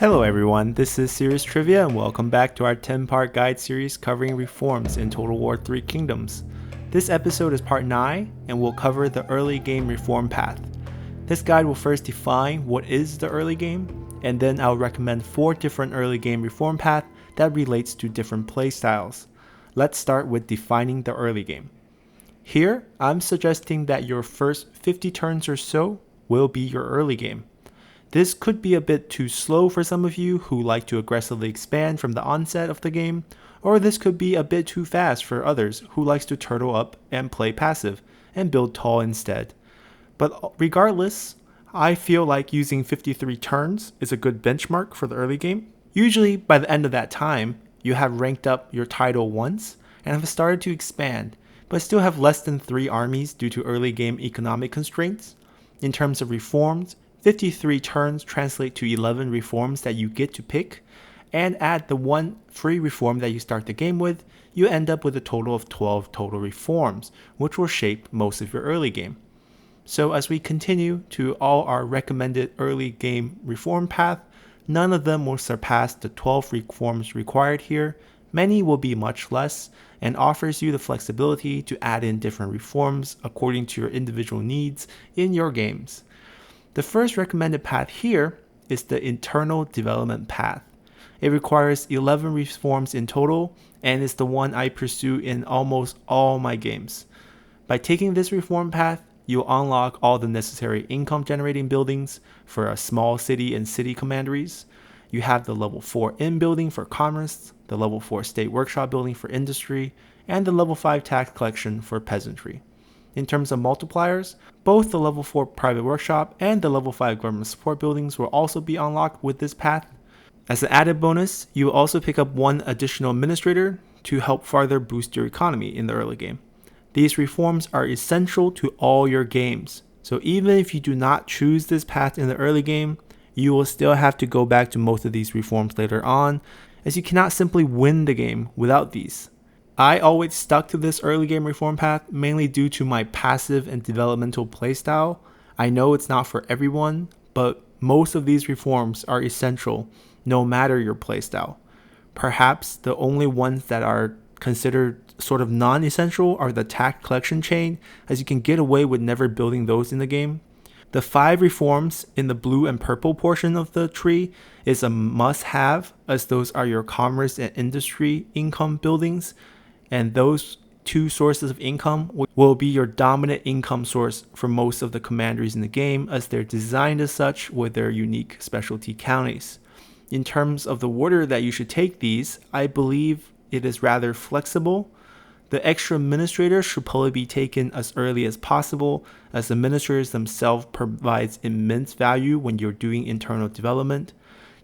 Hello everyone, this is Serious Trivia and welcome back to our 10-part guide series covering reforms in Total War 3 Kingdoms. This episode is part 9 and will cover the early game reform path. This guide will first define what is the early game, and then I'll recommend 4 different early game reform paths that relates to different playstyles. Let's start with defining the early game. Here, I'm suggesting that your first 50 turns or so will be your early game. This could be a bit too slow for some of you who like to aggressively expand from the onset of the game, or this could be a bit too fast for others who likes to turtle up and play passive and build tall instead. But regardless, I feel like using 53 turns is a good benchmark for the early game. Usually by the end of that time, you have ranked up your title once and have started to expand, but still have less than 3 armies due to early game economic constraints. In terms of reforms, 53 turns translate to 11 reforms that you get to pick, and add the one free reform that you start the game with, you end up with a total of 12 total reforms, which will shape most of your early game. So as we continue to all our recommended early game reform path, none of them will surpass the 12 reforms required here. Many will be much less, and offers you the flexibility to add in different reforms according to your individual needs in your games. The first recommended path here is the internal development path. It requires 11 reforms in total and is the one I pursue in almost all my games. By taking this reform path, you'll unlock all the necessary income generating buildings for a small city and city commanderies. You have the level 4 inn building for commerce, the level 4 state workshop building for industry, and the level 5 tax collection for peasantry. In terms of multipliers, both the level 4 private workshop and the level 5 government support buildings will also be unlocked with this path. As an added bonus, you will also pick up one additional administrator to help further boost your economy in the early game. These reforms are essential to all your games, so even if you do not choose this path in the early game, you will still have to go back to most of these reforms later on, as you cannot simply win the game without these. I always stuck to this early game reform path mainly due to my passive and developmental playstyle. I know it's not for everyone, but most of these reforms are essential no matter your playstyle. Perhaps the only ones that are considered sort of non-essential are the tax collection chain, as you can get away with never building those in the game. The 5 reforms in the blue and purple portion of the tree is a must-have, as those are your commerce and industry income buildings, and those 2 sources of income will be your dominant income source for most of the commanderies in the game, as they're designed as such with their unique specialty counties. In terms of the order that you should take these, I believe it is rather flexible. The extra administrators should probably be taken as early as possible, as administrators themselves provides immense value when you're doing internal development.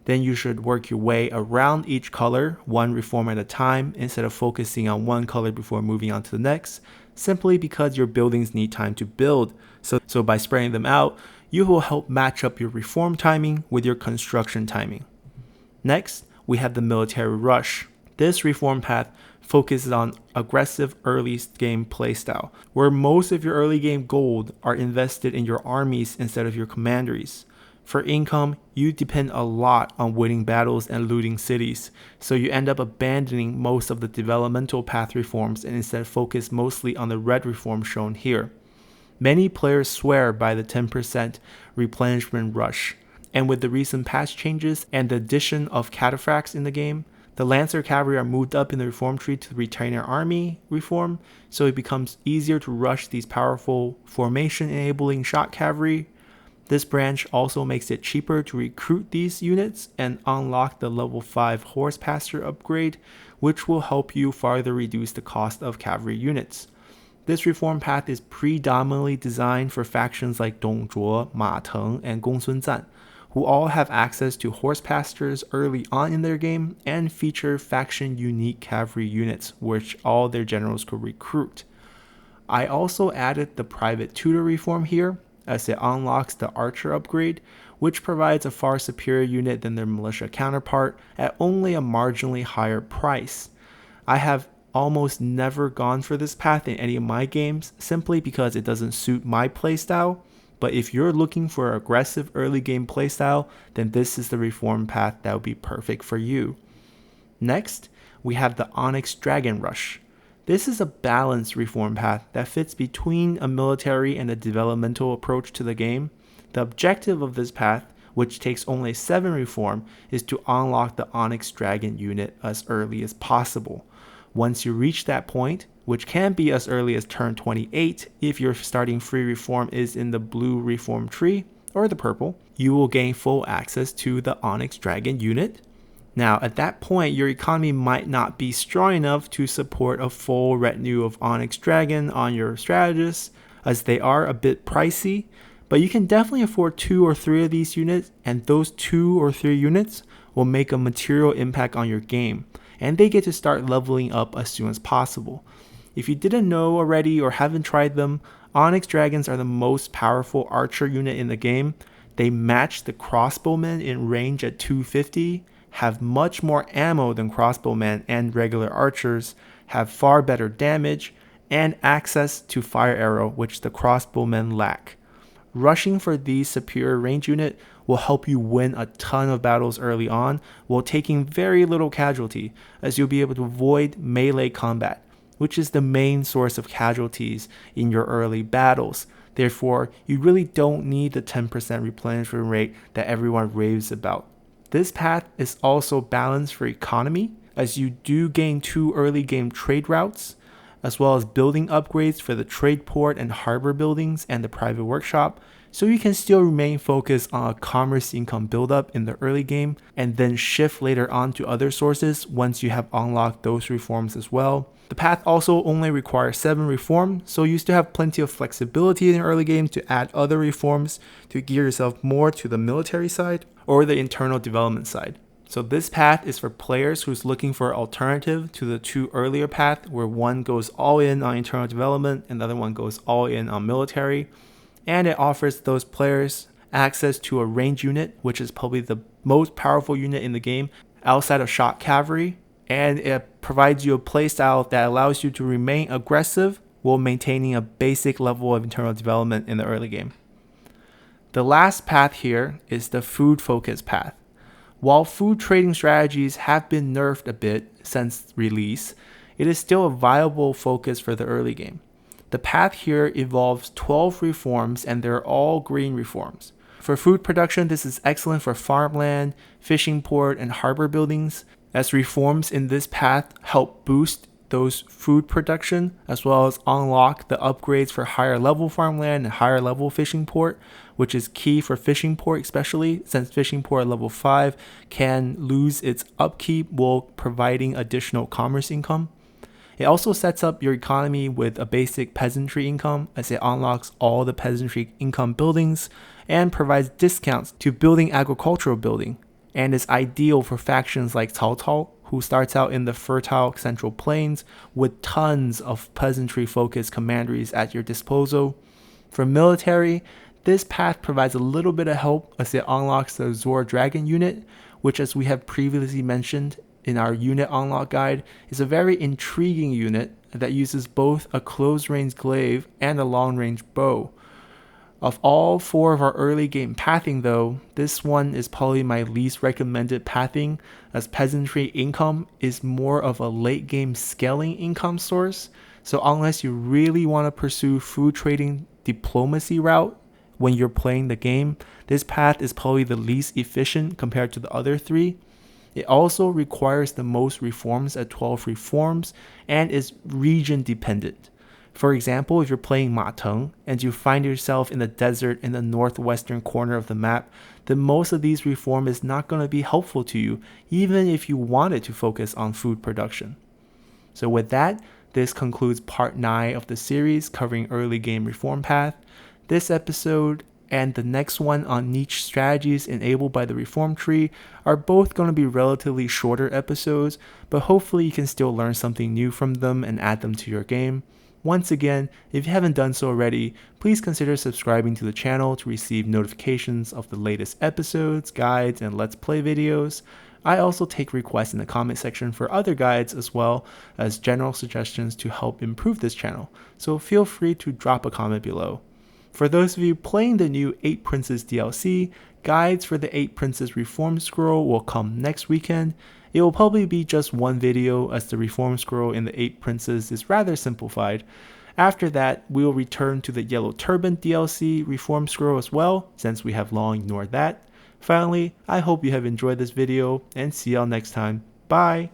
Then you should work your way around each color, one reform at a time, instead of focusing on one color before moving on to the next, simply because your buildings need time to build. So by spreading them out, you will help match up your reform timing with your construction timing. Next, we have the military rush. This reform path focuses on aggressive early game playstyle, where most of your early game gold are invested in your armies instead of your commanderies. For income, you depend a lot on winning battles and looting cities, so you end up abandoning most of the developmental path reforms and instead focus mostly on the red reform shown here. Many players swear by the 10% replenishment rush, and with the recent patch changes and the addition of cataphracts in the game, the Lancer Cavalry are moved up in the reform tree to the Retainer Army reform, so it becomes easier to rush these powerful formation-enabling shot cavalry. This branch also makes it cheaper to recruit these units and unlock the level 5 Horse Pasture upgrade, which will help you further reduce the cost of cavalry units. This reform path is predominantly designed for factions like Dongzhuo, Ma Teng, and Gongsun Zan, who all have access to horse pastures early on in their game and feature faction-unique cavalry units, which all their generals could recruit. I also added the private tutor reform here, as it unlocks the archer upgrade, which provides a far superior unit than their militia counterpart at only a marginally higher price. I have almost never gone for this path in any of my games, simply because it doesn't suit my playstyle, But if you're looking for an aggressive early game playstyle, then this is the reform path that would be perfect for you. Next, we have the Onyx Dragon Rush. This is a balanced reform path that fits between a military and a developmental approach to the game. The objective of this path, which takes only 7 reform, is to unlock the Onyx Dragon unit as early as possible. Once you reach that point, which can be as early as turn 28 if your starting free reform is in the blue reform tree or the purple, you will gain full access to the Onyx Dragon unit. Now, at that point, your economy might not be strong enough to support a full retinue of Onyx Dragon on your strategists, as they are a bit pricey, but you can definitely afford 2 or 3 of these units, and those 2 or 3 units will make a material impact on your game, and they get to start leveling up as soon as possible. If you didn't know already or haven't tried them, Onyx Dragons are the most powerful archer unit in the game. They match the crossbowmen in range at 250, have much more ammo than crossbowmen and regular archers, have far better damage, and access to fire arrow, which the crossbowmen lack. Rushing for these superior range unit will help you win a ton of battles early on while taking very little casualty, as you'll be able to avoid melee combat, which is the main source of casualties in your early battles. Therefore, you really don't need the 10% replenishment rate that everyone raves about. This path is also balanced for economy, as you do gain 2 early game trade routes, as well as building upgrades for the trade port and harbor buildings and the private workshop, so you can still remain focused on a commerce income buildup in the early game, and then shift later on to other sources once you have unlocked those reforms as well. The path also only requires 7 reforms, so you still have plenty of flexibility in the early game to add other reforms to gear yourself more to the military side or the internal development side. So this path is for players who's looking for an alternative to the 2 earlier paths, where one goes all in on internal development and the other one goes all in on military. And it offers those players access to a range unit, which is probably the most powerful unit in the game outside of shock cavalry. And it provides you a playstyle that allows you to remain aggressive while maintaining a basic level of internal development in the early game. The last path here is the food focus path. While food trading strategies have been nerfed a bit since release, it is still a viable focus for the early game. The path here involves 12 reforms, and they're all green reforms. For food production, this is excellent for farmland, fishing port, and harbor buildings, as reforms in this path help boost those food production, as well as unlock the upgrades for higher level farmland and higher level fishing port, which is key for fishing port, especially since fishing port at level 5 can lose its upkeep while providing additional commerce income. It also sets up your economy with a basic peasantry income, as it unlocks all the peasantry income buildings and provides discounts to building agricultural building, and is ideal for factions like Cao Cao, who starts out in the fertile central plains with tons of peasantry focused commanderies at your disposal. For military, this path provides a little bit of help, as it unlocks the Zor Dragon unit, which, as we have previously mentioned in our unit unlock guide, is a very intriguing unit that uses both a close range glaive and a long range bow. Of all 4 of our early game pathing though, this one is probably my least recommended pathing, as peasantry income is more of a late game scaling income source. So unless you really want to pursue food trading diplomacy route when you're playing the game, this path is probably the least efficient compared to the other 3. It also requires the most reforms at 12 reforms and is region dependent. For example, if you're playing Mateng and you find yourself in the desert in the northwestern corner of the map, then most of these reform is not going to be helpful to you, even if you wanted to focus on food production. So with that, this concludes part 9 of the series covering early game reform path. This episode and the next one on niche strategies enabled by the reform tree are both going to be relatively shorter episodes, but hopefully you can still learn something new from them and add them to your game. Once again, if you haven't done so already, please consider subscribing to the channel to receive notifications of the latest episodes, guides, and Let's Play videos. I also take requests in the comment section for other guides as well as general suggestions to help improve this channel, so feel free to drop a comment below. For those of you playing the new 8 Princes DLC, guides for the 8 Princes Reform Scroll will come next weekend. It will probably be just one video as the Reform Scroll in the 8 Princes is rather simplified. After that, we will return to the Yellow Turban DLC Reform Scroll as well, since we have long ignored that. Finally, I hope you have enjoyed this video, and see y'all next time. Bye!